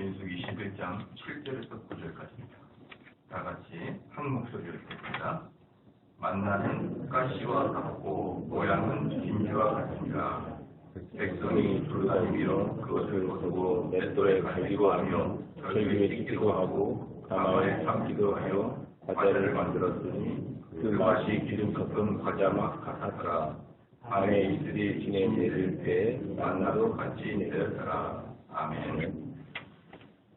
민수기 11장 7절에서 9절까지입니다. 다 같이 한 목소리로 읽겠습니다. 만나는 가시와 같고 모양은 진주와 같으니라. 백성이 두루다니며 그것을 거두고 맷돌에 갈기고 하며 절기에 찢기도 하고 가마에 삶기도 하여 과자를 만들었으니 그 맛이 기름 섞은 과자 맛 같았더라. 밤에 이슬이 지내 내릴 때 만나도 같이 내렸더라. 아멘.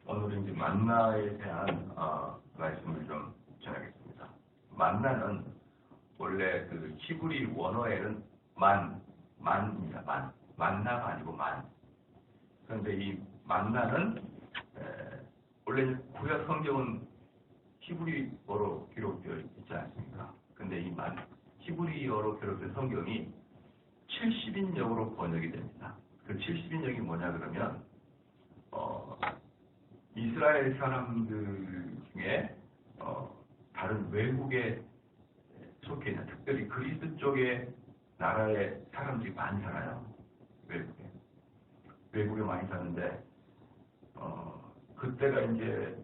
오늘은 이제 만나에 대한 말씀을 좀 전하겠습니다. 만나는 원래 그 히브리 원어에는 만입니다. 만나가 아니고 만. 그런데 이 만나는 원래 구약 성경은 히브리어로 기록되어 있지 않습니까? 근데 이 히브리어로 기록된 성경이 70인역으로 번역이 됩니다. 그 70인역이 뭐냐 그러면 이스라엘 사람들 중에 다른 외국에 속해 있는, 특별히 그리스 쪽의 나라의 사람들이 많이 살아요. 외국에 많이 사는데 그때가 이제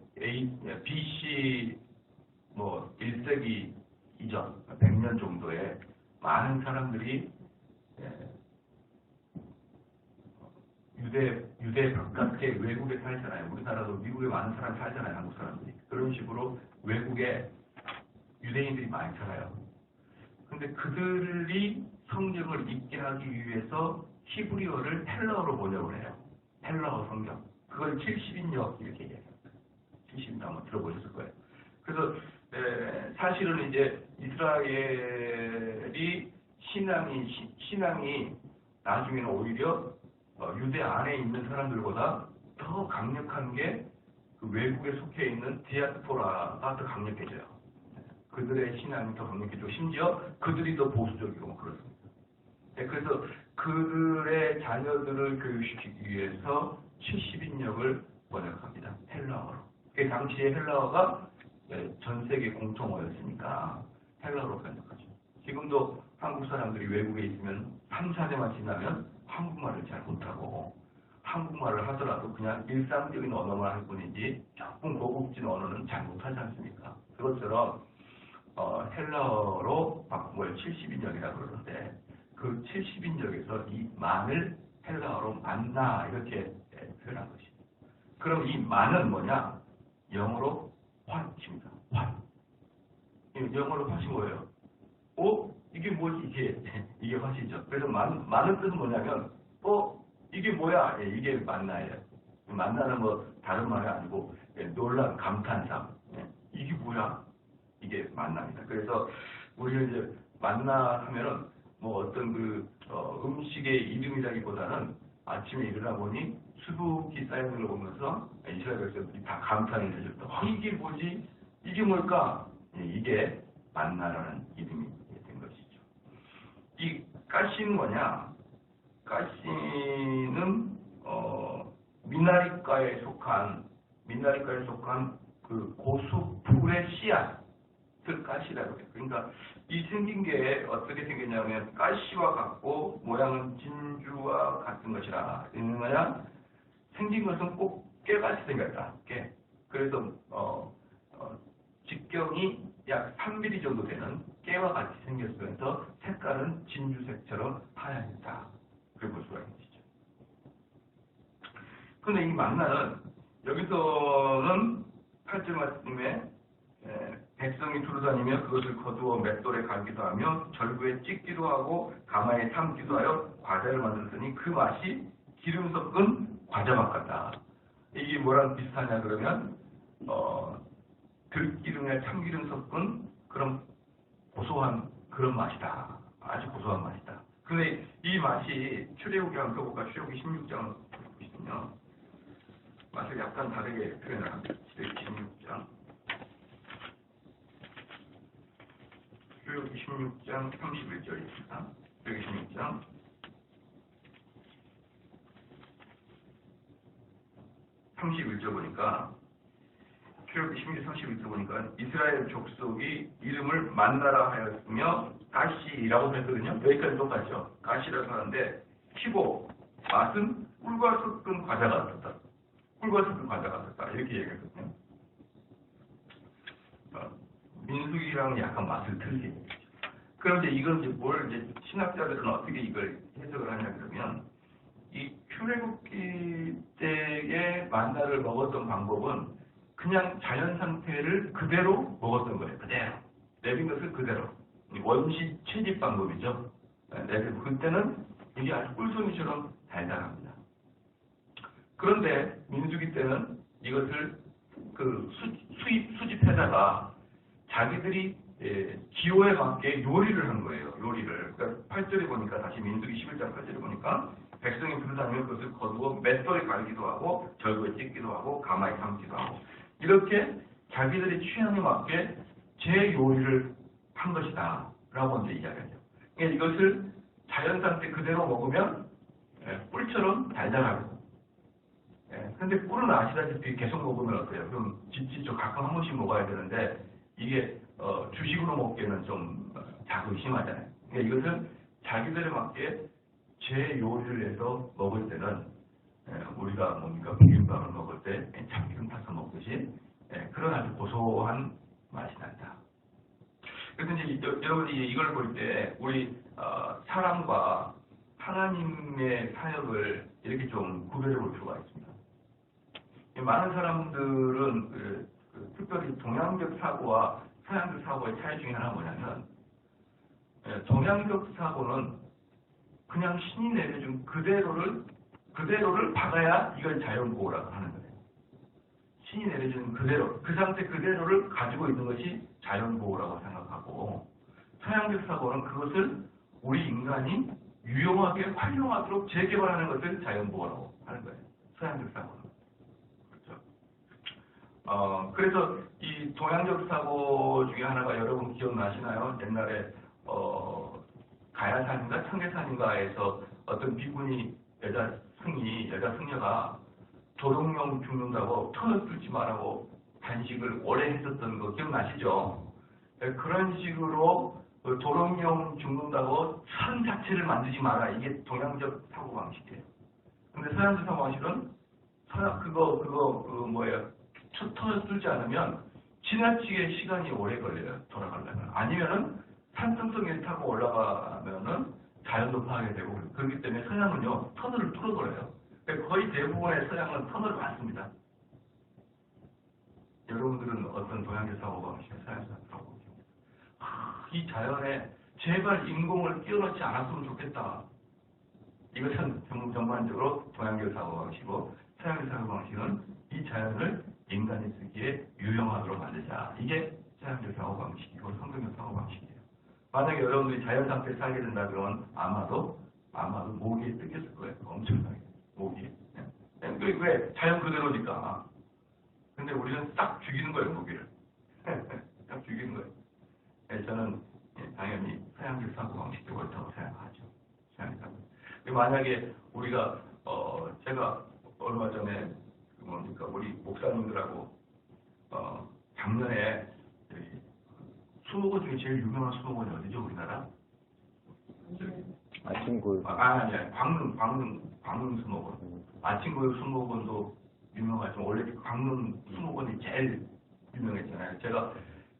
BC 1세기 이전 100년 정도에 많은 사람들이 유대 바깥에 외국에 살잖아요. 우리나라도 미국에 많은 사람이 살잖아요. 한국 사람들이. 그런 식으로 외국에 유대인들이 많이 살아요. 근데 그들이 성경을 읽게 하기 위해서 히브리어를 헬라어로 번역을 해요. 헬라어 성경. 그걸 70인역 이렇게 얘기해요. 70인역 한번 들어보셨을 거예요. 그래서 사실은 이제 이스라엘이 신앙이 나중에는 오히려 유대 안에 있는 사람들보다 더 강력한 게 그 외국에 속해 있는 디아스포라가 더 강력해져요. 그들의 신앙이 더 강력해지고 심지어 그들이 더 보수적이고 그렇습니다. 그래서 그들의 자녀들을 교육시키기 위해서 70인역을 번역합니다. 헬라어로. 그 당시에 헬라어가 전 세계 공통어였으니까 헬라어로 번역하죠. 지금도 한국 사람들이 외국에 있으면 3, 4대만 지나면 한국말을 잘 못하고 한국말을 하더라도 그냥 일상적인 언어만 할 뿐이지 조금 고급진 언어는 잘 못하지 않습니까? 그것처럼 헬라어로 바꾼 걸 70인역이라고 그러는데 그 70인역에서 이 만을 헬라어로 만나 이렇게 표현한 것입니다. 그럼 이 만은 뭐냐? 영어로 what입니다. what. 영어로 what이 뭐예요? 이게 뭐지? 이게 what이죠. 그래서 만은 뜻은 뭐냐면 이게 뭐야? 이게 만나예요. 만나는 다른 말이 아니고 놀란 감탄사. 이게 뭐야? 이게 만납니다. 그래서 우리는 이제 만나 하면은 어떤 음식의 이름이라기보다는 아침에 일어나 보니 수북히 쌓이는 걸 보면서 이스라엘 백성들이 다 감탄을 해줬다. 이게 뭐지? 이게 뭘까? 이게 만나라는 이름이 된 것이죠. 이 가시는 뭐냐? 가시는 미나리과에 속한 그 고수풀의 씨앗을 가시라고 해요. 그러니까 이 생긴 게 어떻게 생겼냐면 가시와 같고 모양은 진주와 같은 것이라. 이는 뭐냐? 생긴 것은 꼭 깨같이 생겼다. 깨. 그래서 직경이 약 3mm 정도 되는 깨와 같이 생겼으면서 색깔은 진주색처럼 하얗다. 그렇게 볼 수가 있는 것이죠. 그런데 이 만나는 여기서는 8절 말씀에 백성이 두루다니며 그것을 거두어 맷돌에 갈기도 하며 절구에 찢기도 하고 가마에 삶기도 하여 과자를 만들었더니 그 맛이 기름 섞은 과자 맛 같다. 이게 뭐랑 비슷하냐 그러면 들기름에 참기름 섞은 그런 고소한 그런 맛이다. 아주 고소한 맛이다. 근데 이 맛이 출애굽기 한번 펴볼까? 출애굽기 16장 보시면 맛을 약간 다르게 표현을 합니다. 출애굽기 16장 31절입니다. 출애굽기 16장 31절 보니까 출애굽기 31절 보니까 이스라엘 족속이 이름을 만나라 하였으며 가시라고 했거든요. 여기까지 똑같죠. 가시라고 하는데 키고 맛은 꿀과 섞은 과자 같았다. 꿀버섯을 가져갔었다 이렇게 얘기했거든요. 민수기랑 약간 맛을 틀게. 그런데 이건 이제 이제 신학자들은 어떻게 이걸 해석을 하냐 그러면 이 출애굽기 때의 만나를 먹었던 방법은 그냥 자연 상태를 그대로 먹었던 거예요. 그대로. 내린 것을 그대로. 원시 채집 방법이죠. 내리고 그때는 이게 아주 꿀송이처럼 달달합니다. 그런데 민수기 때는 이것을 수집해다가 자기들이 기호에 맞게 요리를 한 거예요. 요리를. 그러니까 8절에 보니까 다시 민수기 11장 8절에 보니까 백성이 부르다면 그것을 거두어 맷돌에 갈기도 하고 절구에 찢기도 하고 가마에 삶기도 하고 이렇게 자기들의 취향에 맞게 제 요리를 한 것이다 라고 먼저 이야기하죠. 그러니까 이것을 자연 상태 그대로 먹으면 꿀처럼 달달하고 근데 꿀은 아시다시피 계속 먹으면 어때요? 그럼 집집적 가끔 한 번씩 먹어야 되는데 이게 주식으로 먹기에는 좀 자극이 심하잖아요. 그러니까 이것은 자기들에 맞게 제 요리를 해서 먹을 때는 우리가 뭡니까 비빔밥을 먹을 때 참기름 타서 먹듯이 그런 아주 고소한 맛이 난다. 그래서 이제 여러분이 이걸 볼 때 우리 사람과 하나님의 사역을 이렇게 좀 구별해 볼 필요가 있습니다. 많은 사람들은 특별히 동양적 사고와 서양적 사고의 차이 중에 하나가 뭐냐면 동양적 사고는 그냥 신이 내려준 그대로를 받아야 이걸 자연보호라고 하는 거예요. 신이 내려준 그대로, 그 상태 그대로를 가지고 있는 것이 자연보호라고 생각하고 서양적 사고는 그것을 우리 인간이 유용하게 활용하도록 재개발하는 것을 자연보호라고 하는 거예요. 서양적 사고는. 그렇죠. 그래서 이 동양적 사고 중에 하나가 여러분 기억나시나요? 옛날에 가야산인가 청계산인가에서 어떤 비구니 여자 승려가 도롱뇽 죽는다고 턴을 뚫지 말라고 단식을 오래 했었던 거 기억나시죠? 그런 식으로 도롱뇽 죽는다고 선 자체를 만들지 마라. 이게 동양적 사고방식이에요. 근데 서양적 사고방식은 턴을 뚫지 않으면 지나치게 시간이 오래 걸려요. 돌아가려면. 아니면은 산등성에 타고 올라가면은 자연도 파괴되고 그렇기 때문에 서양은요 터널을 뚫어버려요. 거의 대부분의 서양은 터널을 많습니다. 여러분들은 어떤 동양적 사고방식, 서양적 사고방식? 이 자연에 제발 인공을 끼워넣지 않았으면 좋겠다. 이것은 전반적으로 동양적 사고방식이고 서양적 사고방식은 이 자연을 인간이 쓰기에 유용하도록 만들자. 이게 서양적 사고방식이고 성경적 사고방식이에요. 만약에 여러분들이 자연 상태에 살게 된다 그러면 아마도 모기에 뜯겼을 거예요. 엄청나게. 모기에. 왜? 자연 그대로니까. 근데 우리는 딱 죽이는 거예요, 모기를. 딱 죽이는 거예요. 저는 당연히 서양적 사고방식이 옳다고 생각하죠. 서양적 사고. 만약에 우리가, 제가 얼마 전에, 우리 목사님들하고, 작년에, 수목원 중에 제일 유명한 수목원이 어디죠, 우리나라? 아침고요. 아니야. 광릉 수목원. 아침고요 수목원도 유명하지만 원래 광릉 수목원이 제일 유명했잖아요. 제가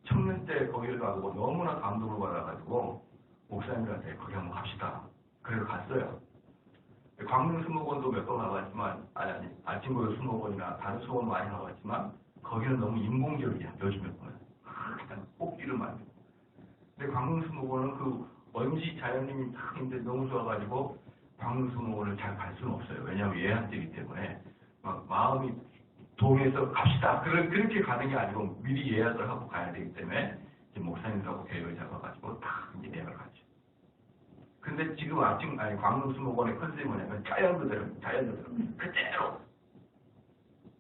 청년 때 거기를 가고 너무나 감동을 받아가지고 목사님들한테 거기 한번 갑시다. 그래서 갔어요. 광릉 수목원도 몇 번 가봤지만 아침고요 수목원이나 다른 수목원 많이 가봤지만 거기는 너무 인공적이야. 요즘에 보면. 그냥 꽃길을 만들고. 근데 광릉 수목원은 그 먼지 자연님이 탁 있는데 너무 좋아가지고 광릉 수목원을 잘 갈 수는 없어요. 왜냐하면 예약되기 때문에 막 마음이 동해서 갑시다. 그렇게 가는 게 아니고 미리 예약을 하고 가야 되기 때문에 이제 목사님들하고 계획을 잡아가지고 탁 이제 예약을 하죠. 근데 지금 광릉 수목원의 컨셉이 뭐냐면 자연 그대로 그대로.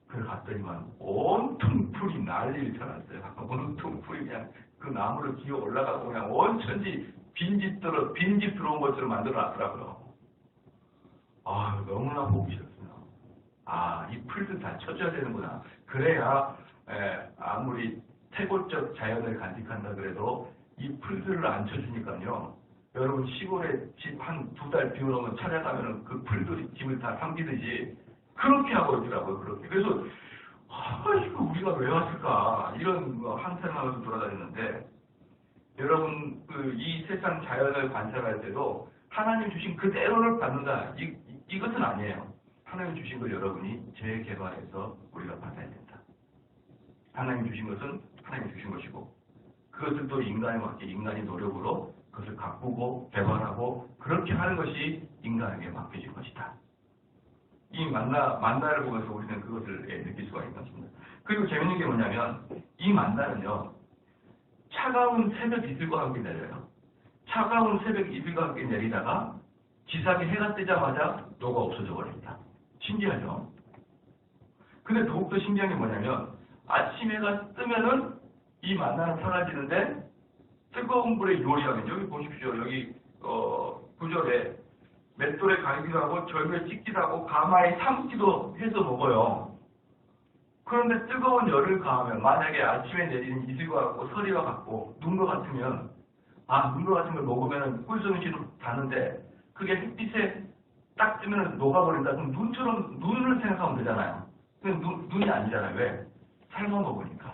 그걸 갔더니만 온통 풀이 난리를 쳐놨어요. 온통 풀이 그냥 그 나무를 기어 올라가고 그냥 온천지 빈집 들어온 것처럼 만들어놨더라고요. 너무나 보기 싫습니다. 이 풀도 다 쳐줘야 되는구나. 그래야 아무리 태고적 자연을 간직한다 그래도 이 풀들을 안 쳐주니까요. 여러분 시골에 집 한 2달 비워놓으면 찾아가면 그 풀들이 집을 다 삼키듯이 그렇게 하고 있더라고요. 그렇게. 그래서 이거 우리가 왜 왔을까 이런 한탄을 하면서 돌아다녔는데 여러분 이 세상 자연을 관찰할 때도 하나님 주신 그대로를 받는다. 이것은 아니에요. 하나님 주신 걸 여러분이 재개발해서 우리가 받아야 된다. 하나님 주신 것은 하나님 주신 것이고 그것을 또 인간에 맞게 인간의 노력으로 그것을 가꾸고 개발하고 그렇게 하는 것이 인간에게 맡겨진 것이다. 이 만나를 보면서 우리는 그것을 느낄 수가 있는 것입니다. 그리고 재밌는 게 뭐냐면 이 만나는요. 차가운 새벽 이슬과 함께 내려요. 차가운 새벽 이슬과 함께 내리다가 지상에 해가 뜨자마자 녹아 없어져 버립니다. 신기하죠? 근데 더욱더 신기한 게 뭐냐면 아침 해가 뜨면은 이 만나는 사라지는데 뜨거운 불에 요리하면 여기 보십시오. 여기 구절에 맷돌에 갈기도 하고 절벽에 찍기도 하고 가마에 삶기도 해서 먹어요. 그런데 뜨거운 열을 가하면 만약에 아침에 내리는 이슬과 같고 서리와 같고 눈과 같으면 눈과 같은 걸 먹으면 꿀성시로 다는데 그게 햇빛에 딱 뜨면 녹아버린다. 그럼 눈을 생각하면 되잖아요. 눈이 아니잖아요. 왜? 삶아 먹으니까.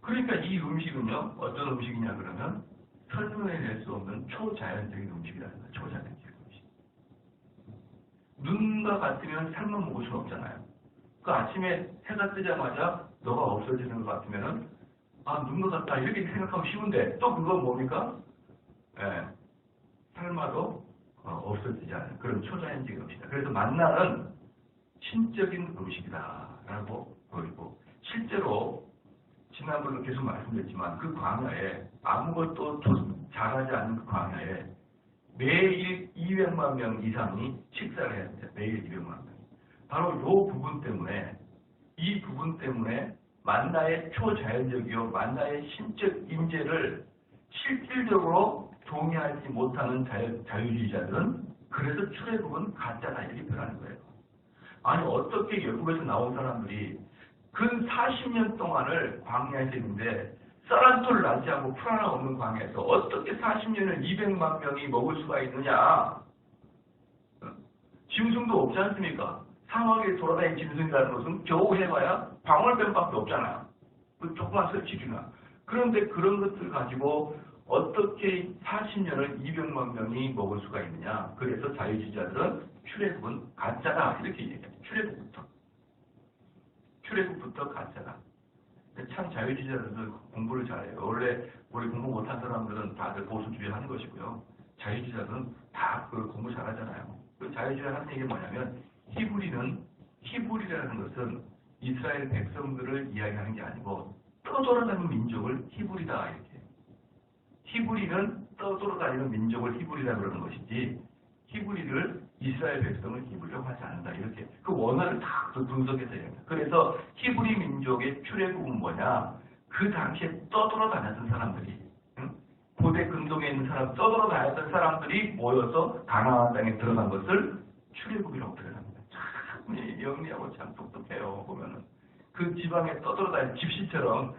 그러니까 이 음식은요. 어떤 음식이냐 그러면 설명해낼 수 없는 초자연적인 음식이라는 거예요. 초자연적인 음식. 눈과 같으면 삶아 먹을 수는 없잖아요. 그 아침에 해가 뜨자마자 너가 없어지는 것 같으면은 눈과 같다 이렇게 생각하면 쉬운데 또 그건 뭡니까? 삶아도 없어지지 않는 그런 초자연적인 음식이다. 그래서 만나는 신적인 음식이다라고 보이고 실제로 지난번에 계속 말씀드렸지만 그 광야에 아무것도 자라지 않는 그 광야에 매일 200만 명 이상이 식사를 해야 됩니다. 매일 200만 명. 바로 이 부분 때문에 만나의 초자연적이요 만나의 신적 임재를 실질적으로 동의하지 못하는 자유주의자들은 그래서 출애굽은 가짜다 이렇게 표현하는 거예요. 아니 어떻게 열국에서 나온 사람들이 근 40년 동안을 광야에서 있는데 쌀한톨 나지 않고 풀 하나 없는 광야에서 어떻게 40년을 200만 명이 먹을 수가 있느냐. 짐승도 없지 않습니까? 사막에 돌아다니는 짐승이라는 것은 겨우 해봐야 방울뱀밖에 없잖아요. 그 조그만 설치류나. 그런데 그런 것들 가지고 어떻게 40년을 200만 명이 먹을 수가 있느냐. 그래서 자유주의자들은 출애굽은 가짜다 이렇게 얘기해요. 출애굽부터 가짜다. 참 자유주의자들은 공부를 잘해요. 원래 우리 공부 못한 사람들은 다들 보수주의 하는 것이고요. 자유주의자들은 다 그 공부 잘하잖아요. 그 자유주의자 하는 얘기가 뭐냐면 히브리라는 것은 이스라엘 백성들을 이야기하는 게 아니고 떠돌아다니는 민족을 히브리다 이렇게. 히브리는 떠돌아다니는 민족을 히브리다 그러는 것이지 히브리를 이스라엘 백성을 히브리라고 하지 않는다 이렇게 그 원어를 다 분석해서 얘기합니다. 그래서 히브리 민족의 출애굽은 뭐냐? 그 당시에 떠돌아다녔던 사람들이 고대 근동에 있는 사람 떠돌아다녔던 사람들이 모여서 가나안 땅에 들어간 것을 출애굽이라고 표현합니다. 참 영리하고 참 똑똑해요. 보면은 그 지방에 떠돌아다니는 집시처럼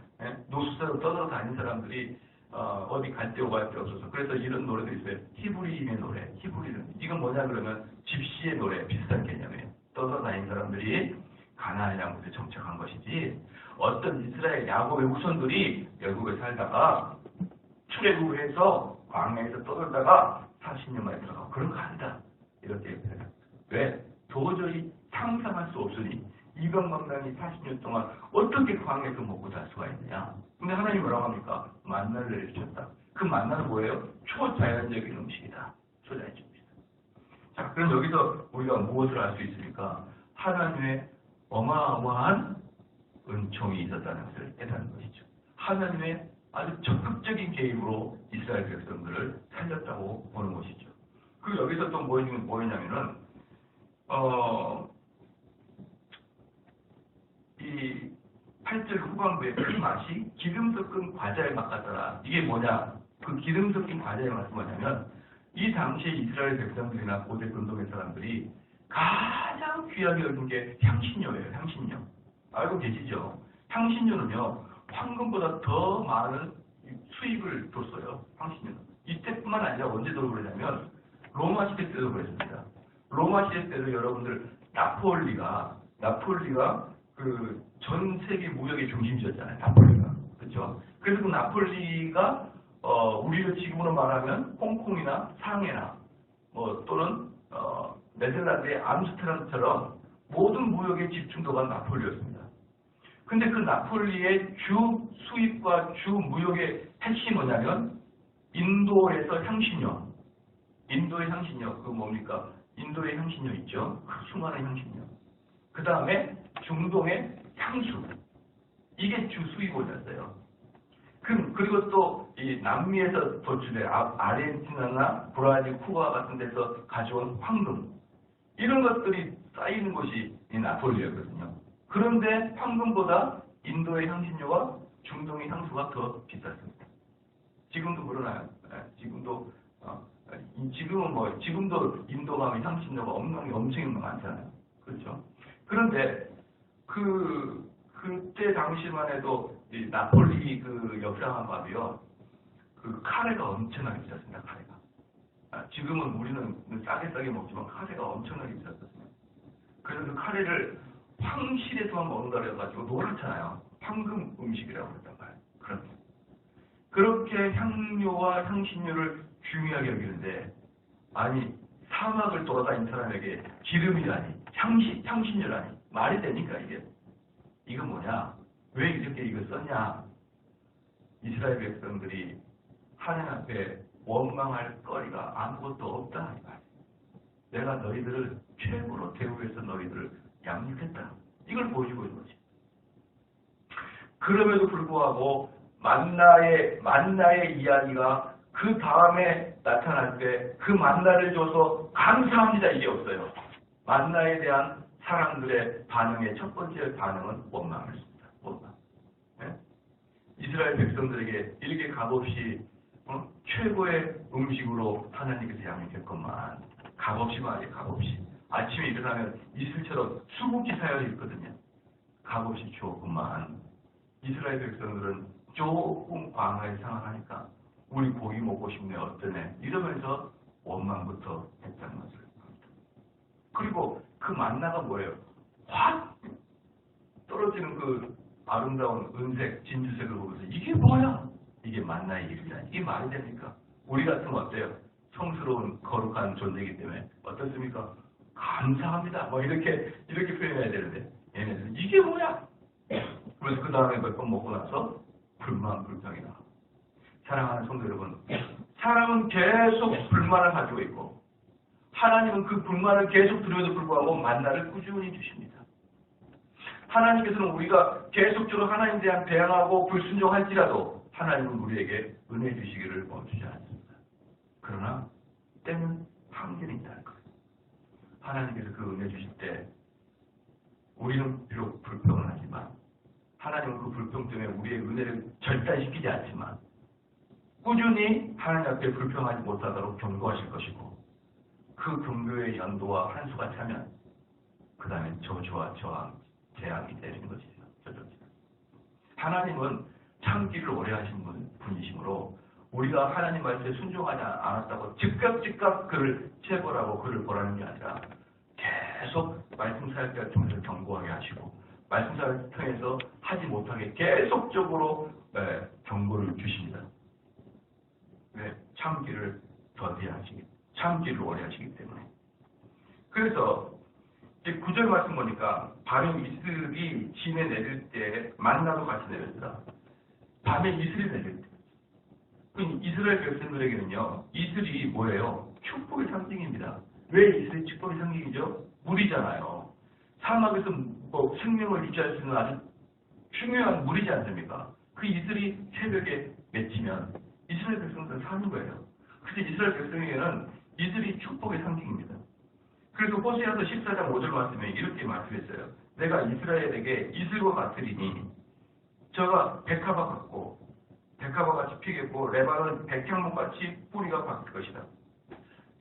노숙자로 떠돌아다니는 사람들이 어디 갈 데 오갈 데 없어서 그래서 이런 노래도 있어요. 히브리인의 노래. 히브리는 이건 뭐냐 그러면 집시의 노래 비슷한 개념이에요. 떠돌아다니는 사람들이 가나안 양국에 정착한 것이지 어떤 이스라엘 야곱의 후손들이 열국에 살다가 출애굽을 해서 광야에서 떠돌다가 40년 만에 들어가고 그런 거 아니다. 이렇게 얘기해요. 왜? 도저히 상상할 수 없으니 200만 명이 40년 동안 어떻게 광야에서 먹고 살 수가 있느냐. 근데 하나님이 뭐라고 합니까? 만나를 내려주셨다. 그 만나는 뭐예요? 초자연적인 음식이다. 초자연적인 음식이다. 자, 그럼 여기서 우리가 무엇을 알 수 있습니까? 하나님의 어마어마한 은총이 있었다는 것을 깨닫는 것이죠. 하나님의 아주 적극적인 개입으로 이스라엘 백성들을 살렸다고 보는 것이죠. 그리고 여기서 또 뭐였냐면은 이 8절 후반부에 그 맛이 기름 섞은 과자의 맛 같더라. 이게 뭐냐? 그 기름 섞인 과자의 맛은 뭐냐면 이 당시에 이스라엘 백성들이나 고대 근동의 사람들이 가장 귀하게 여긴 게 향신료예요. 향신료. 알고 계시죠? 향신료는요. 황금보다 더 많은 수입을 줬어요. 향신료는. 이때뿐만 아니라 언제 더 그러냐면 로마 시대 때도 그랬습니다. 로마 시대 때도 여러분들 나폴리가 그 전 세계 무역의 중심지였잖아요. 나폴리가. 그렇죠? 그래서 그 나폴리가 우리를 지금으로 말하면 홍콩이나 상해나 뭐 또는 네덜란드의 암스테르담처럼 모든 무역의 집중도가 나폴리였습니다. 근데 그 나폴리의 주 수입과 주 무역의 핵심이 뭐냐면 인도에서 향신료. 인도의 향신료, 그 뭡니까? 인도의 향신료 있죠? 그 수많은 향신료. 그 다음에 중동의 향수. 이게 주 수입원이었어요. 그리고 또 이 남미에서 도출해 아르헨티나나 브라질, 쿠바 같은 데서 가져온 황금. 이런 것들이 쌓이는 곳이 이 나폴리였거든요. 그런데 황금보다 인도의 향신료와 중동의 향수가 더 비쌌습니다. 지금도 그러나요? 지금도 지금도 인도 가면 향신료가 엄청 많잖아요. 그렇죠? 그런데 그때 당시만 해도 이 나폴리 그 역사만 봐도요, 그 카레가 엄청나게 비쌌습니다. 카레가. 지금은 우리는 싸게 먹지만 카레가 엄청나게 비쌌었어요. 그래서 그 카레를 황실에서만 먹는다 그래가지고 놀았잖아요. 황금 음식이라고 그랬단 말이에요. 그렇게 향료와 향신료를 중요하게 여기는데, 아니 사막을 돌아다니는 사람에게 기름이라니 향신료라니 말이 되니까 이게. 이거 뭐냐? 왜 이렇게 이거 썼냐? 이스라엘 백성들이 하나님 앞에 원망할 거리가 아무것도 없다. 내가 너희들을 최고로 대우해서 너희들을 양육했다. 이걸 보여주고 있는 거지. 그럼에도 불구하고 만나의 이야기가 그 다음에 나타날 때 그 만나를 줘서 감사합니다. 이게 없어요. 만나에 대한 사람들의 반응의 첫 번째 반응은 원망이었습니다. 원망. 네? 이스라엘 백성들에게 이렇게 값없이 최고의 음식으로 하나님께서 양육했건만 값없이 말이에요. 값없이. 아침에 일어나면 이슬처럼 수국지 사연이 있거든요. 값없이 주었건만 이스라엘 백성들은 조금 광활히 생각하니까 우리 고기 먹고 싶네 어떠네 이러면서 원망부터 했다는 것을 합니다. 그리고 그 만나가 뭐예요? 확 떨어지는 그 아름다운 은색, 진주색을 보면서 이게 뭐야? 이게 만나의 일이다. 이게 말이 됩니까? 우리 같으면 어때요? 성스러운 거룩한 존재이기 때문에 어떻습니까? 감사합니다. 뭐 이렇게 표현해야 되는데 얘네들은 이게 뭐야? 그래서 그 다음에 몇 번 먹고 나서 불평이 나와. 사랑하는 성도 여러분, 사람은 계속 불만을 가지고 있고 하나님은 그 불만을 계속 들여도 불구하고 만나를 꾸준히 주십니다. 하나님께서는 우리가 계속적으로 하나님에 대한 대항하고 불순종할지라도 하나님은 우리에게 은혜 주시기를 멈추지 않습니다. 그러나 때는 한계는 있다는 거예요. 하나님께서 그 은혜 주실 때 우리는 비록 불평을 하지만 하나님은 그 불평 때문에 우리의 은혜를 절단시키지 않지만 꾸준히 하나님 앞에 불평하지 못하도록 경고하실 것이고 그 경고의 연도와 한수가 차면 그 다음에 저주와 저항, 재앙이 내리는 것이죠. 하나님은 참기를 오래 하신 분이시므로 우리가 하나님 말씀에 순종하지 않았다고 즉각 그를 체벌하고 그를 벌하는 게 아니라 계속 말씀 사역을 통해서 경고하게 하시고 말씀 사역을 통해서 하지 못하게 계속적으로 경고를 주십니다. 왜? 참기를 참기를 오래 하시기 때문에. 그래서 9절 말씀 보니까 밤에 이슬이 진에 내릴 때 만나도 같이 내렸다. 밤에 이슬이 내릴 때. 이스라엘 백성들에게는요, 이슬이 뭐예요? 축복의 상징입니다. 왜 이슬이 축복의 상징이죠? 물이잖아요. 사막에서 생명을 유지할 수 있는 아주 중요한 물이지 않습니까? 그 이슬이 새벽에 맺히면 이스라엘 백성들은 사는 거예요. 근데 이스라엘 백성에게는 이슬이 축복의 상징입니다. 그래서 호세아서 14장 5절 말씀에 이렇게 말씀했어요. 내가 이스라엘에게 이슬과 같으리니 저가 백합화 같고 백합화같이 피겠고 레바논 백향목같이 뿌리가 바뀔 것이다.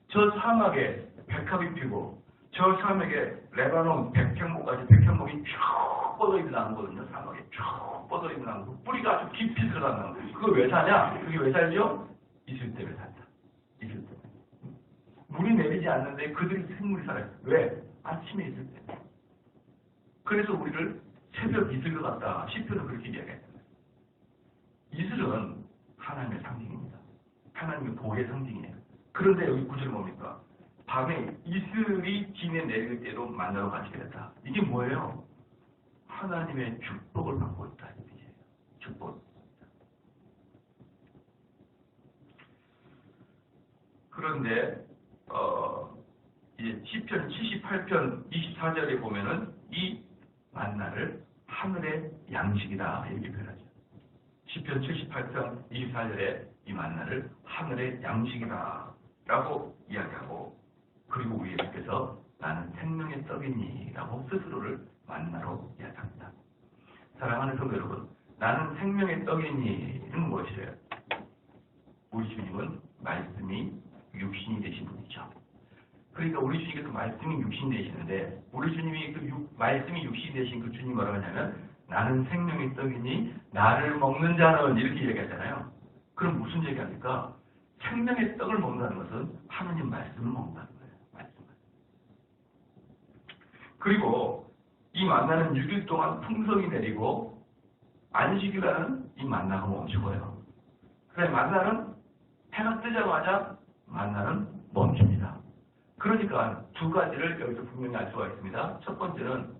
저 사막에 백합이 피고 저 사막에 레바논 백향목같이 백향목이 쭉 뻗어있는 나무거든요. 사막에 쭉 뻗어있는 나무. 뿌리가 아주 깊이 들어간 나무. 그거 왜 사냐? 그게 왜 살죠? 이슬 때문에 산다. 이슬 때문에. 물이 내리지 않는데 그들이 생물이 살아요. 왜? 아침에 있을 때. 그래서 우리를 새벽 이슬과 같다. 시편은 그렇게 이야기했잖아요. 이슬은 하나님의 상징입니다. 하나님의 보호의 상징이에요. 그런데 여기 구절은 뭡니까? 밤에 이슬이 진에 내릴 때로 만나러 가시게 됐다. 이게 뭐예요? 하나님의 축복을 받고 있다. 이게 축복. 그런데 이제 시편 78편 24절에 보면은 이 만나를 하늘의 양식이다 이렇게 표현하죠. 시편 78편 24절에 이 만나를 하늘의 양식이다 라고 이야기하고, 그리고 우리 예수께서 나는 생명의 떡이니 라고 스스로를 만나로 이야기합니다. 사랑하는 성도 여러분, 나는 생명의 떡이니는 무엇이에요? 우리 주님은 말씀이 육신이 되신 분이죠. 그러니까 우리 주님께서 말씀이 육신이 되시는데, 우리 주님이 말씀이 육신이 되신 그 주님 뭐라고 하냐면 나는 생명의 떡이니 나를 먹는 자는 이렇게 얘기하잖아요. 그럼 무슨 얘기합니까? 생명의 떡을 먹는다는 것은 하나님 말씀을 먹는다는 거예요. 말씀을. 그리고 이 만나는 6일 동안 풍성이 내리고 안식이라는 이 만나가 멈추고요. 그래 만나는 해가 뜨자마자 만나는 멈춥니다. 그러니까 두 가지를 여기서 분명히 알 수가 있습니다. 첫 번째는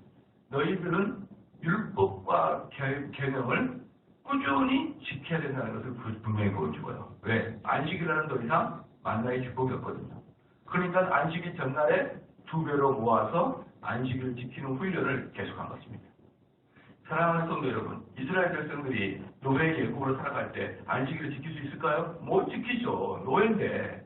너희들은 율법과 계명을 꾸준히 지켜야 된다는 것을 분명히 보여주고요. 왜? 안식이라는 더 이상 만나의 축복이 없거든요. 그러니까 안식일 전날에 2배로 모아서 안식일을 지키는 훈련을 계속한 것입니다. 사랑하는 성도 여러분, 이스라엘 백성들이 노예의 예국으로 살아갈 때 안식일을 지킬 수 있을까요? 못 지키죠. 노예인데.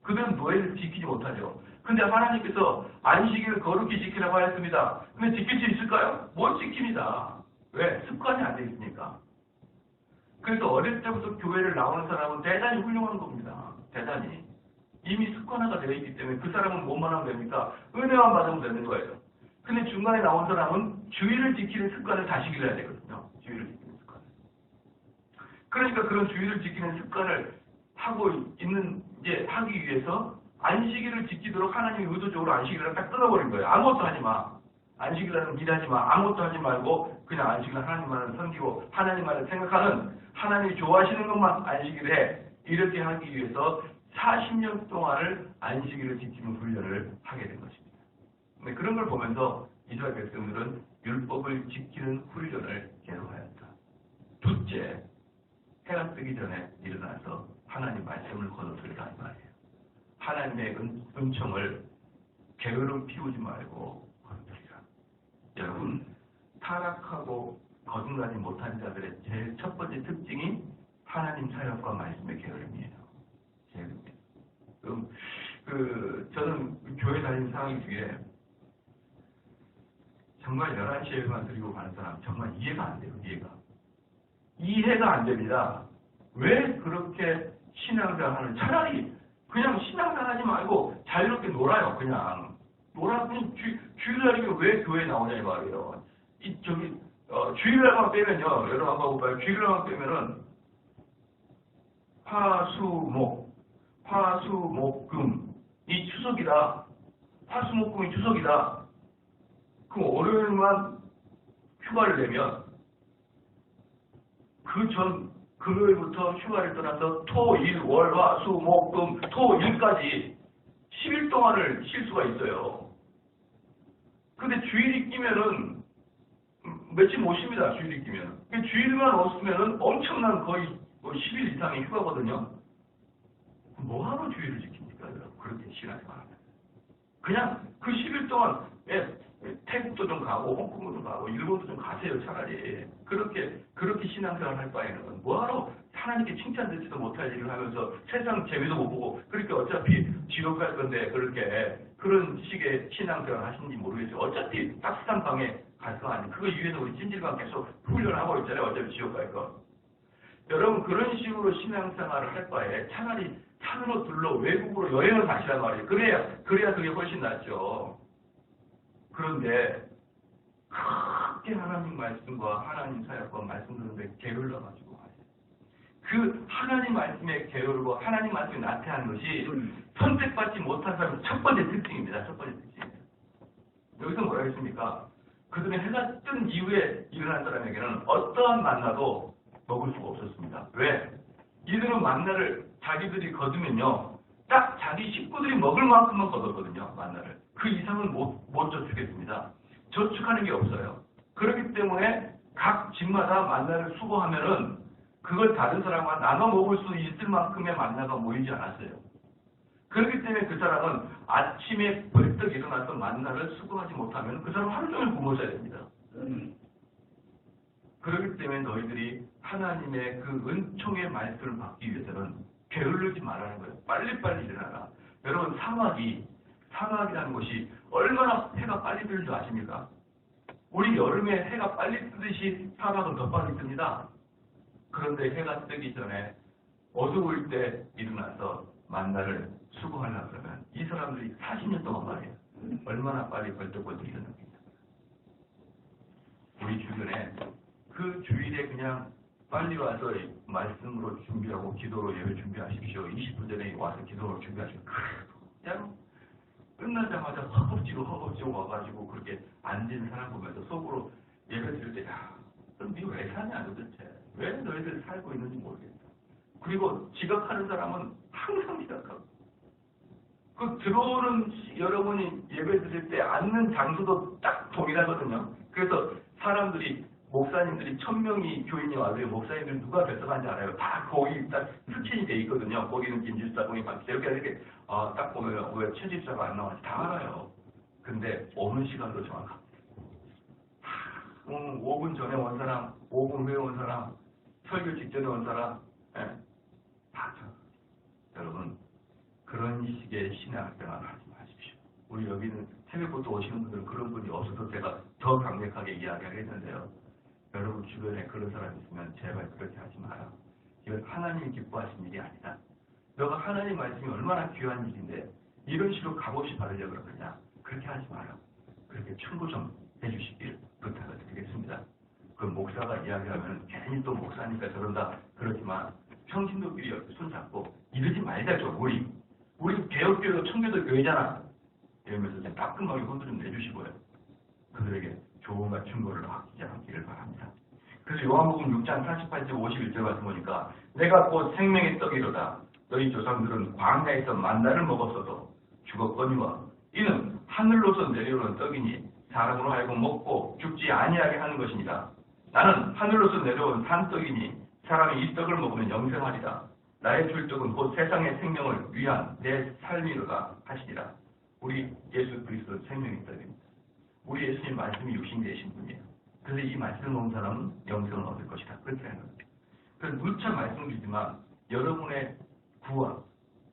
그들은 노예를 지키지 못하죠. 근데 하나님께서 안식일을 거룩히 지키라고 하였습니다. 근데 지킬 수 있을까요? 못 지킵니다. 왜? 습관이 안 돼 있으니까. 그래서 어릴 때부터 교회를 나오는 사람은 대단히 훌륭한 겁니다. 대단히. 이미 습관화가 되어 있기 때문에 그 사람은 뭐만 하면 됩니까? 은혜만 받으면 되는 거예요. 근데 중간에 나온 사람은 주의를 지키는 습관을 다시 길러야 되거든요. 주의를 지키는 습관. 그러니까 그런 주의를 지키는 습관을 하고 하기 위해서 안식일을 지키도록 하나님이 의도적으로 안식일을 딱 끊어버린 거예요. 아무것도 하지 마. 안식일은 일하지 마. 아무것도 하지 말고 그냥 안식일 하나님만을 섬기고 하나님만을 생각하는, 하나님이 좋아하시는 것만 안식일을 해. 이렇게 하기 위해서 40년 동안을 안식일을 지키는 훈련을 하게 된 것입니다. 근데 그런 걸 보면서 이스라엘 백성들은 율법을 지키는 훈련을 계속하였다. 둘째, 해가 뜨기 전에 일어나서 하나님 말씀을 거둬들이라 이 말이에요. 하나님의 은총을 게으름 피우지 말고 거둬들이라. 여러분, 타락하고 거듭나지 못한 자들의 제일 첫 번째 특징이 하나님 사역과 말씀의 게으름이에요. 저는 교회 다니는 사람 중에 정말 11시에만 드리고 가는 사람 정말 이해가 안 돼요. 이해가 안 됩니다. 왜 그렇게 신앙생활을 차라리 그냥 신앙생활하지 말고 자유롭게 놀아요. 그냥 주일날이면 왜 교회에 나오냐 이 말이에요. 주일날만 빼면요. 여러분 한번 봐봐요. 주일날만 빼면은 화수목금 이 추석이다. 화수목금이 추석이다. 그럼 월요일만 휴가를 내면 그 전 금요일부터 휴가를 떠나서 토, 일, 월, 화, 수, 목, 금, 토, 일까지 10일 동안을 쉴 수가 있어요. 근데 주일이 끼면은 며칠 못 쉽니다. 주일이 끼면. 주일만 없으면은 엄청난 거의 10일 이상의 휴가거든요. 뭐하러 주일을 지킵니까? 그렇게 신앙생활하면. 그냥 그 10일 동안 태국도 좀 가고 홍콩도 좀 가고 일본도 좀 가세요. 차라리. 그렇게 신앙생활 할 바에는 뭐하러 하나님께 칭찬듣지도 못할 일을 하면서 세상 재미도 못 보고 그렇게 어차피 지옥 갈 건데 그렇게 그런 식의 신앙생활 하시는지 모르겠어요. 어차피 따뜻한 방에 갈 거 아니에요. 그거 위해서 우리 찜질방 계속 훈련하고 있잖아요. 어차피 지옥 갈 거. 여러분 그런 식으로 신앙생활을 할 바에 차라리 산으로 둘러 외국으로 여행을 가시란 말이에요. 그래야 그게 훨씬 낫죠. 그런데 크게 하나님 말씀과 하나님 사역과 말씀 듣는데 게을러가지고 그 하나님 말씀에 게으르고 하나님 말씀에 나태한 것이 선택받지 못한 사람의 첫 번째 특징입니다. 첫 번째 특징입니다. 여기서 뭐라 했습니까? 그들은 해가 뜬 이후에 일어난 사람에게는 어떠한 만나도 먹을 수가 없었습니다. 왜? 이들은 만나를 자기들이 거두면요, 딱 자기 식구들이 먹을 만큼만 거뒀거든요. 만나를. 그 이상은 못 저축했습니다. 저축하는 게 없어요. 그렇기 때문에 각 집마다 만나를 수거하면은 그걸 다른 사람과 나눠 먹을 수 있을 만큼의 만나가 모이지 않았어요. 그렇기 때문에 그 사람은 아침에 벌떡 일어나서 만나를 수거하지 못하면 그 사람 하루 종일 굶어져야 됩니다. 그렇기 때문에 너희들이 하나님의 그 은총의 말씀을 받기 위해서는 게을르지 말라는 거예요. 빨리빨리 일어나라. 여러분, 사막이라는 것이 얼마나 해가 빨리 뜨는 줄 아십니까? 우리 여름에 해가 빨리 뜨듯이 사막은 더 빨리 뜹니다. 그런데 해가 뜨기 전에 어두울 때 일어나서 만나를 수고하려고 그러면 이 사람들이 40년 동안 말이에요. 얼마나 빨리 벌떡벌떡 일어납니다. 우리 주변에 그 주일에 그냥 빨리 와서 말씀으로 준비하고 기도로 예배 준비하십시오. 20분 전에 와서 기도로 준비하십시오. 그냥 끝나자마자 허겁지겁 와가지고 그렇게 앉은 사람 보면서 속으로 예배 드릴 때, 야, 그럼 니 왜 사냐 도대체. 왜 너희들 살고 있는지 모르겠다. 그리고 지각하는 사람은 항상 지각하고. 그 들어오는 여러분이 예배 드릴 때 앉는 장소도 딱 동일하거든요. 그래서 사람들이 목사님들이 1000명이 교인이 와도 목사님들 누가 결석한지 알아요. 다 거기 딱 스캔이 돼 있거든요. 거기는 김집사, 거기 박사 이렇게 딱 보면 왜 최집사가 안 나왔는지 다 알아요. 근데 오는 시간도 정확합니다. 5분 전에 온 사람, 5분 후에 온 사람, 설교 직전에 온 사람, 다 여러분, 그런 식의 신앙생활을 하지 마십시오. 우리 여기는 새벽부터 오시는 분들은 그런 분이 없어서 제가 더 강력하게 이야기하겠는데요. 여러분 주변에 그런 사람이 있으면 제발 그렇게 하지 마라. 이건 하나님이 기뻐하시는 일이 아니다. 너가 하나님 말씀이 얼마나 귀한 일인데 이런 식으로 값없이 받으려고 그러냐. 그렇게 하지 마라. 그렇게 충고 좀 해주시길 부탁을 드리겠습니다. 그 목사가 이야기하면 괜히 또 목사니까 저런다 그렇지만 평신도끼리 옆에 손잡고 이러지 말자 좀. 우리 개혁교회도 청교도 교회잖아. 이러면서 좀 따끔하게 혼도 좀 내주시고요. 그들에게 조언과 충고를 아끼지 않기를 바랍니다. 그래서 요한복음 6장 48절 51절 말씀 보니까 내가 곧 생명의 떡이로다. 너희 조상들은 광야에서 만나를 먹었어도 죽었거니와 이는 하늘로서 내려오는 떡이니 사람으로 하여금 먹고 죽지 아니하게 하는 것이니라. 나는 하늘로서 내려온 산떡이니 사람이 이 떡을 먹으면 영생하리라. 나의 줄 떡은 곧 세상의 생명을 위한 내 삶이로다 하시니라. 우리 예수 그리스도 생명의 떡입니다. 우리 예수님 말씀이 육신 되신 분이에요. 그래서 이 말씀을 먹는 사람은 영생을 얻을 것이다. 그렇게 하는 거예요. 그래서 누차 말씀드리지만 여러분의 구원,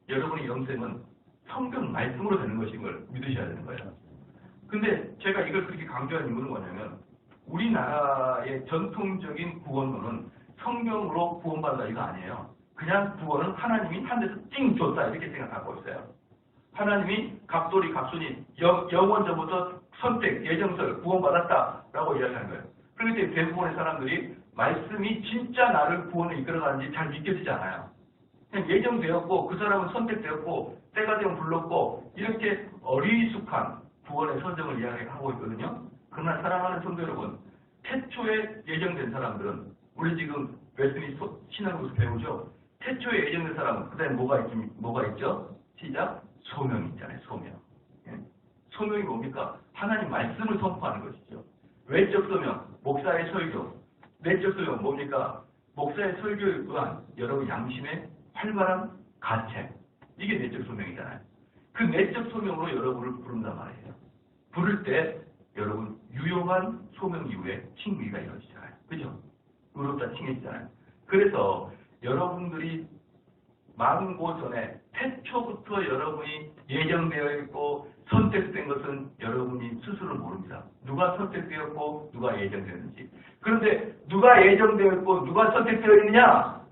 여러분의 영생은 성경 말씀으로 되는 것인 걸 믿으셔야 되는 거예요. 근데 제가 이걸 그렇게 강조한 이유는 뭐냐면 우리나라의 전통적인 구원론은 성경으로 구원받는다 이거 아니에요. 그냥 구원은 하나님이 한 데서 찡 줬다 이렇게 생각하고 있어요. 하나님이 갑돌이 갑순이 영원전부터 선택, 예정설, 구원받았다라고 이야기하는 거예요. 그렇기 때문에 대부분의 사람들이 말씀이 진짜 나를 구원에 이끌어가는지 잘 믿겨지지 않아요. 그냥 예정되었고 그 사람은 선택되었고 때가 되면 불렀고 이렇게 어리숙한 구원의 선정을 이야기하고 있거든요. 그러나 사랑하는 성도 여러분, 태초에 예정된 사람들은 우리 지금 웨스리 신학으로서 배우죠. 태초에 예정된 사람은 그 다음에 뭐가 있죠? 시작. 소명이 있잖아요. 소명. 소명이 뭡니까? 하나님 말씀을 선포하는 것이죠. 외적 소명, 목사의 설교. 내적 소명 뭡니까? 목사의 설교에 의한 여러분 양심의 활발한 가책. 이게 내적 소명이잖아요. 그 내적 소명으로 여러분을 부른단 말이에요. 부를 때 여러분 유용한 소명 이후에 칭의가 이루어지잖아요. 그죠? 의롭다 칭해지잖아요. 그래서 여러분들이 만고 전에 태초부터 여러분이 예정되어 있고 선택된 것은 여러분이 스스로 모릅니다. 누가 선택되었고 누가 예정되었는지. 그런데 누가 예정되어 있고 누가 선택되어 있느냐?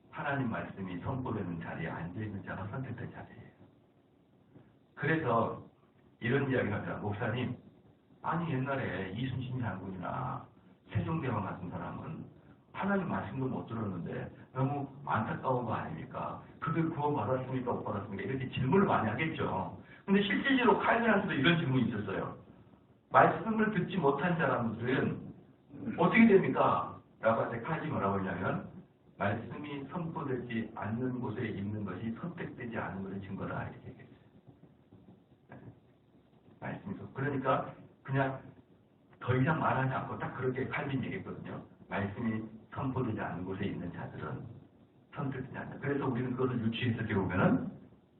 하나님 말씀이 선포되는 자리에 앉아있는 자가 선택된 자리예요. 그래서 이런 이야기를 합니다. 목사님, 아니 옛날에 이순신 장군이나 세종대왕 같은 사람은 하나님 말씀도 못 들었는데 너무 안타까운 거 아닙니까? 그들 구원 받았습니까? 못 받았습니까? 이렇게 질문을 많이 하겠죠. 근데 실질적으로 칼빈한테도 이런 질문이 있었어요. 말씀을 듣지 못한 사람들은 어떻게 됩니까? 라고 할 때 칼빈이 뭐라고 했냐면 말씀이 선포되지 않는 곳에 있는 것이 선택되지 않은 것의 증거다 이렇게 얘기했어요. 말씀이 그러니까 그냥 더 이상 말하지 않고 딱 그렇게 칼빈이 얘기했거든요. 말씀이 선포되지 않는 곳에 있는 자들은 선택되지 않는다. 그래서 우리는 그것을 유추해서 보면은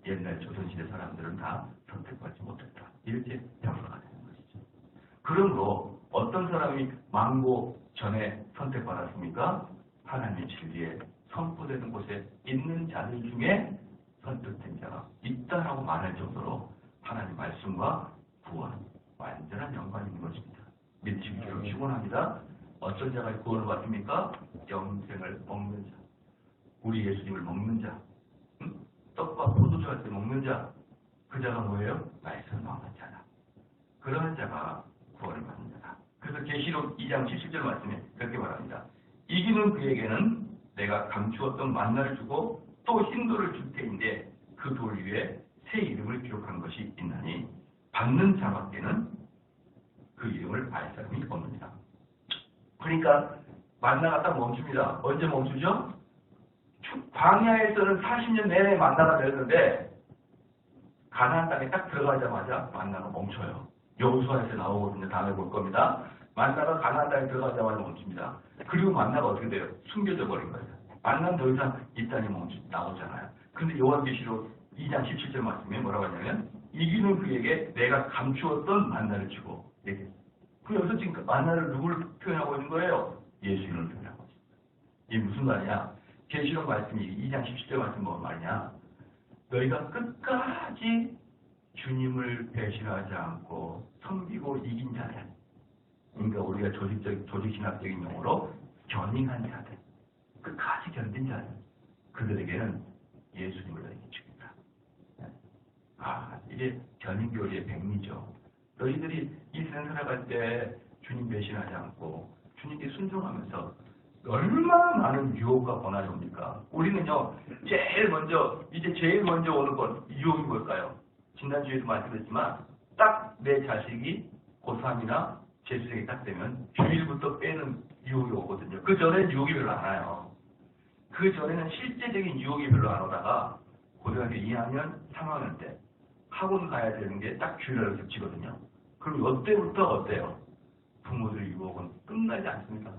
옛날 조선시대 사람들은 다 선택받지 못했다. 이렇게 평가가 되는 것이죠. 그러므로 어떤 사람이 망고 전에 선택받았습니까? 하나님의 진리에 선포되는 곳에 있는 자들 중에 선택된 자가 있다라고 말할 정도로 하나님 말씀과 구원, 완전한 연관이 있는 것입니다. 믿으시기로 축원합니다. 어떤 자가 구원을 받습니까? 영생을 먹는 자, 우리 예수님을 먹는 자, 떡과 포도주 같이 먹는 자, 그 자가 뭐예요? 말씀을 먹는 자다. 그런 자가 구원을 받는 자다. 그래서 계시록 2장 70절 말씀에 그렇게 말합니다. 이기는 그에게는 내가 감추었던 만나를 주고 또 흰 돌을 줄 테인데 그 돌 위에 새 이름을 기록한 것이 있나니 받는 자밖에는 그 이름을 알 사람이 없느니라. 그러니까 만나가 딱 멈춥니다. 언제 멈추죠? 광야에서는 40년 내내 만나가 되었는데 가나안 땅에 딱 들어가자마자 만나가 멈춰요. 여호수아에서 나오거든요. 다음에 볼 겁니다. 만나가 가나안 땅에 들어가자마자 멈춥니다. 그리고 만나가 어떻게 돼요? 숨겨져 버린 거예요. 만나는 더 이상 이 땅에 나오잖아요. 근데 요한계시록 2장 17절 말씀에 뭐라고 하냐면 이기는 그에게 내가 감추었던 만나를 주고 얘기했어요. 그 여기서 지금 만나를 누구를 표현하고 있는 거예요? 예수님을 표현하고 있습니다. 이게 무슨 말이냐? 계시록 말씀이 2장 17절 말씀 뭔 말이냐? 너희가 끝까지 주님을 배신하지 않고 섬기고 이긴 자들, 그러니까 우리가 조직신학적인 용어로 견인한 자들, 끝까지 견딘 자들, 그들에게는 예수님을 너희에게 주겠다. 이게 견인교리의 백미죠. 너희들이 이 세상 살아갈 때 주님 배신하지 않고 주님께 순종하면서 얼마나 많은 유혹과 고난이 옵니까? 우리는요, 제일 먼저 오는 건 유혹이 뭘까요? 지난주에도 말씀드렸지만, 딱 내 자식이 고3이나 재수생이 딱 되면 주일부터 빼는 유혹이 오거든요. 그 전에는 유혹이 별로 안 와요. 그 전에는 실제적인 유혹이 별로 안 오다가 고등학교 2학년, 3학년 때 학원 가야 되는 게 딱 주일날 겹치거든요. 그럼 이때부터 어때요? 부모들의 유혹은 끝나지 않습니다.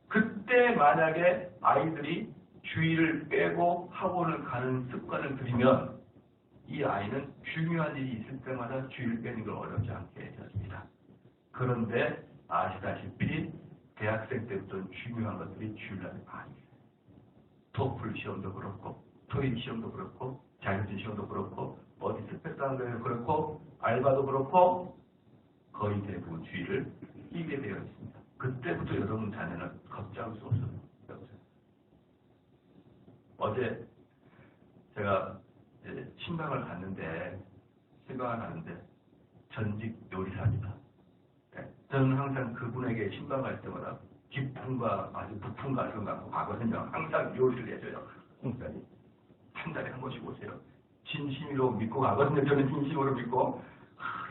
그때 만약에 아이들이 주일을 빼고 학원을 가는 습관을 들이면 이 아이는 중요한 일이 있을 때마다 주일 빼는 걸 어렵지 않게 되었습니다. 그런데 아시다시피 대학생 때부터 중요한 것들이 주일날에 많이 있어요. 토플 시험도 그렇고 토익 시험도 그렇고 자격증 시험도 그렇고 어디 스펙상도 그렇고 알바도 그렇고 거의 대부분 주일을 끼게 되어 있습니다. 그때부터 여러분 자녀는 걱정할 수 없어요. 어제 제가 신방을 갔는데 전직 요리사입니다. 저는 항상 그분에게 신방 갈 때마다 기쁨과 아주 부푼 가슴 갖고 가거든요. 항상 요리를 해줘요. 한 달에 한 번씩 오세요. 진심으로 믿고 가거든요. 저는 진심으로 믿고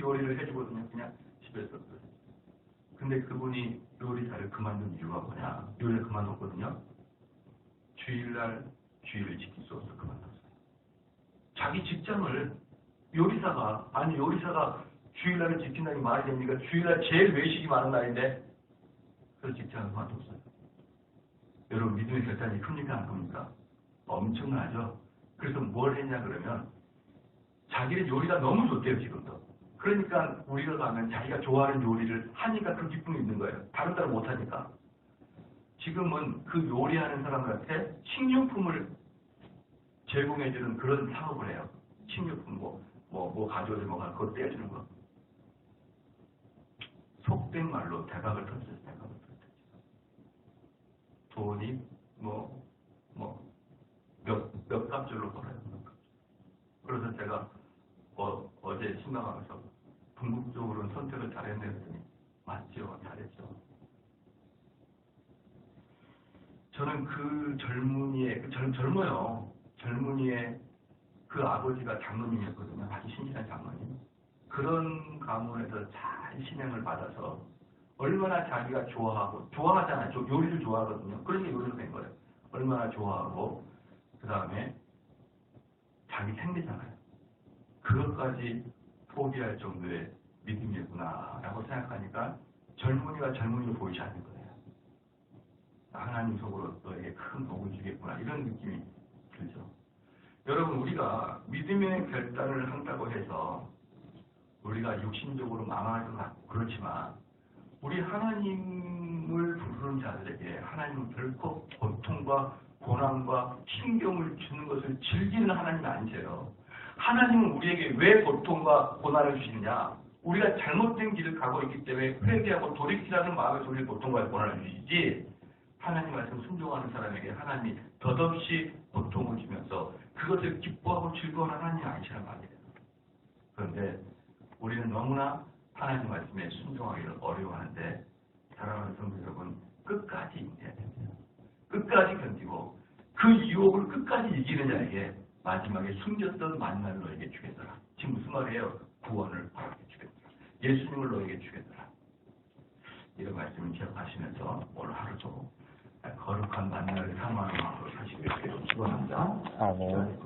요리를 해주거든요. 그냥 집에서. 근데 그분이 요리사를 그만둔 이유가 뭐냐? 요리를 그만뒀거든요. 주일날 주일을 지킬 수 없어 그만뒀어요. 자기 직장을 요리사가 주일날을 지킨다는 게 말이 됩니까? 주일날 제일 외식이 많은 날인데 그 직장을 그만뒀어요. 여러분 믿음의 결단이 큽니까 안 큽니까? 엄청나죠. 그래서 뭘 했냐 그러면 자기는 요리가 너무 좋대요 지금도. 그러니까 우리가 가면 자기가 좋아하는 요리를 하니까 그 기쁨이 있는 거예요. 다른 사람 못하니까. 지금은 그 요리하는 사람들한테 식료품을 제공해주는 그런 사업을 해요. 식료품 뭐 가져오지 그거 떼어주는 거. 속된 말로 대박을 터뜨렸어요. 돈이 몇 값줄로 벌어요. 그래서 제가 어제 신방하면서 궁극적으로는 선택을 잘했네 했더니 맞죠. 잘했죠. 저는 그 젊은이의 젊어요. 젊은이의 그 아버지가 장로님이었거든요. 아주 신실한 장로님. 그런 가문에서 잘 신행을 받아서 얼마나 자기가 좋아하잖아요. 요리를 좋아하거든요. 그러니까 요리를 된 거예요. 얼마나 좋아하고 그 다음에 자기 생리잖아요. 그것까지 포기할 정도의 믿음이었구나라고 생각하니까 젊은이가 젊은이로 보이지 않는 거예요. 하나님 속으로 너에게 큰 복을 주겠구나 이런 느낌이 들죠. 여러분 우리가 믿음의 결단을 한다고 해서 우리가 육신적으로 망할 것 같고 그렇지만 우리 하나님을 부르는 자들에게 하나님은 결코 고통과 고난과 신경을 주는 것을 즐기는 하나님이 아니세요. 하나님은 우리에게 왜 고통과 고난을 주시느냐? 우리가 잘못된 길을 가고 있기 때문에 회개하고 돌이키라는 마음에서 우리 고통과 고난을 주시지 하나님 말씀 순종하는 사람에게 하나님이 덧없이 고통을 주면서 그것을 기뻐하고 즐거워하는 하나님이 아니시란 말이에요. 그런데 우리는 너무나 하나님 말씀에 순종하기를 어려워하는데 사랑하는 성도 여러분 끝까지 인내해야 됩니다. 끝까지 견디고 그 유혹을 끝까지 이기는 자에게 마지막에 숨겼던 만나를 너에게 주겠더라. 지금 무슨 말이에요? 구원을 너에게 주겠더라. 예수님을 너에게 주겠더라. 이런 말씀을 기억하시면서 오늘 하루도 거룩한 만나를 사모하는 마음으로 사시길 축원합니다. 아멘.